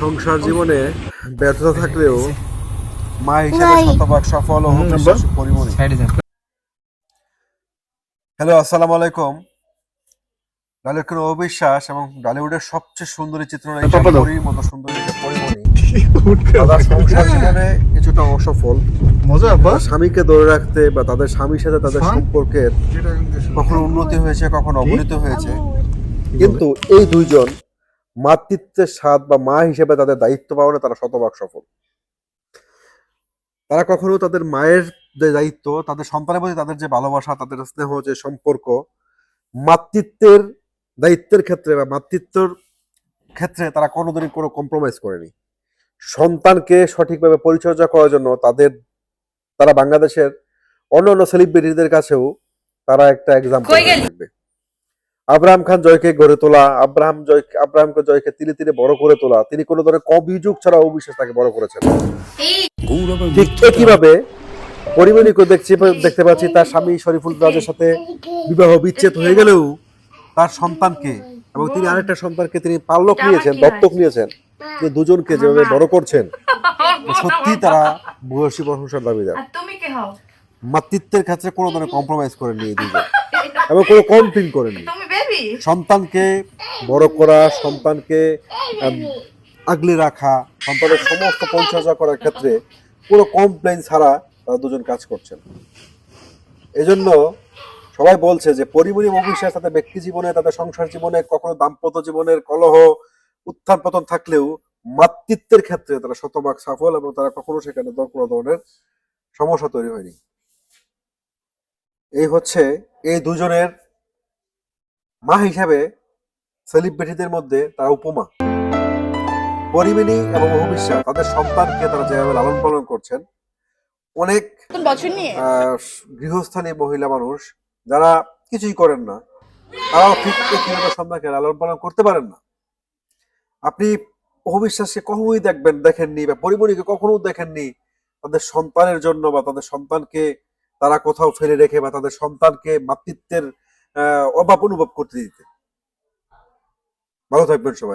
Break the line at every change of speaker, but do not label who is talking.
সংসার জীবনে ব্যর্থতা থাকলেও মা হিসেবে শতভাগ সফল ও বিশ্বাসী পরিমণি। হ্যালো, আসসালামু আলাইকুম। ডালের কোনো অবিশ্বাস এবং বলিউডের সবচেয়ে সুন্দরী চিত্রনায়িকা পরীর মতো সুন্দরী যে পরিমণি, তাদের সংসার জীবনে কিছুটা অসফল, তাদের স্বামীকে ধরে রাখতে বা তাদের স্বামীর সাথে তাদের সম্পর্কের কখনো উন্নতি হয়েছে, কখনো অবনতি হয়েছে, কিন্তু এই দুইজন মাতৃত্বের স্বাদ বা মা হিসেবে তাদের দায়িত্ব পালনে তারা শতভাগ সফল। তারা কখনো তাদের মায়ের যে দায়িত্ব, তাদের সন্তানের প্রতি তাদের যে ভালোবাসা, তাদের স্নেহ, যে সম্পর্ক, মাতৃত্বের দায়িত্বের ক্ষেত্রে বা মাতৃত্বর ক্ষেত্রে তারা কোনোদিনই কোনো কম্প্রোমাইজ করেনি। সন্তানকে সঠিকভাবে পরিচর্যা করার জন্য তারা বাংলাদেশের অন্যান্য সেলিব্রিটিদের কাছেও তারা একটা এক্সাম্পল থাকবে। আব্রাহাম খান জয়কে গড়ে তোলা, আব্রাহামকে জয়কে তিলে তিলে বড় করে তোলা, তিনি কোনো ধরনের অভিযোগ ছাড়া অবিশ্বাস তাকে বড় করেছেন। ঠিক একইভাবে পরিমণিকে দেখতে পাচ্ছি তার স্বামী শরীফুল রাজের সাথে বিবাহ বিচ্ছেদ হয়ে গেলেও তার সন্তানকে এবং তিনি আরেকটা সন্তানকে তিনি পালক নিয়েছেন, দত্তক নিয়েছেন, যে দুজনকে যেভাবে বড় করছেন, সত্যি তারা ভূয়সী প্রশংসার দাবিদার। মাতৃত্বের ক্ষেত্রে কোনো ধরনের কম্প্রোমাইজ করেননি এই দুজন, এবং কোনো কমপ্লেন করেননি। সন্তানকে বড় করা, সন্তানকে আগলে রাখা, সন্তানের সমস্ত পরিচর্যা করার ক্ষেত্রে কোনো কমপ্লেন ছাড়া তারা দুজন কাজ করছেন। এজন্য সবাই বলছে যে পরিমণি অবিশ্বাস তাদের ব্যক্তি জীবনে, তাদের সংসার জীবনে, কখনো দাম্পত্য জীবনের কলহ উত্থান পতন থাকলেও মাতৃত্বের ক্ষেত্রে তারা শতভাগ সফল, এবং তারা কখনো সেখানে কোনো ধরনের সমস্যা তৈরি হয়নি। এই হচ্ছে এই দুজনের মা হিসাবে সেলিব্রিটিদের মধ্যে তারা উপমা। পরিমণি এবং অবিশ্বাস তাদের সন্তানকে তারা যেভাবে লালন পালন করছেন, অনেক গৃহস্থানী মহিলা মানুষ যারা কিছুই করেন না, তারাও ঠিক একইভাবে সন্তানকে লালন পালন করতে পারেন না। আপনি অবিশ্বাসকে কখনোই দেখেননি বা পরিমণিকে কখনো দেখেননি তাদের সন্তানের জন্য বা তাদের সন্তানকে তারা কোথাও ফেলে রেখে বা তাদের সন্তানকে মাতৃত্বের অভাব অনুভব করতে দিতে। ভালো থাকবেন সবাই।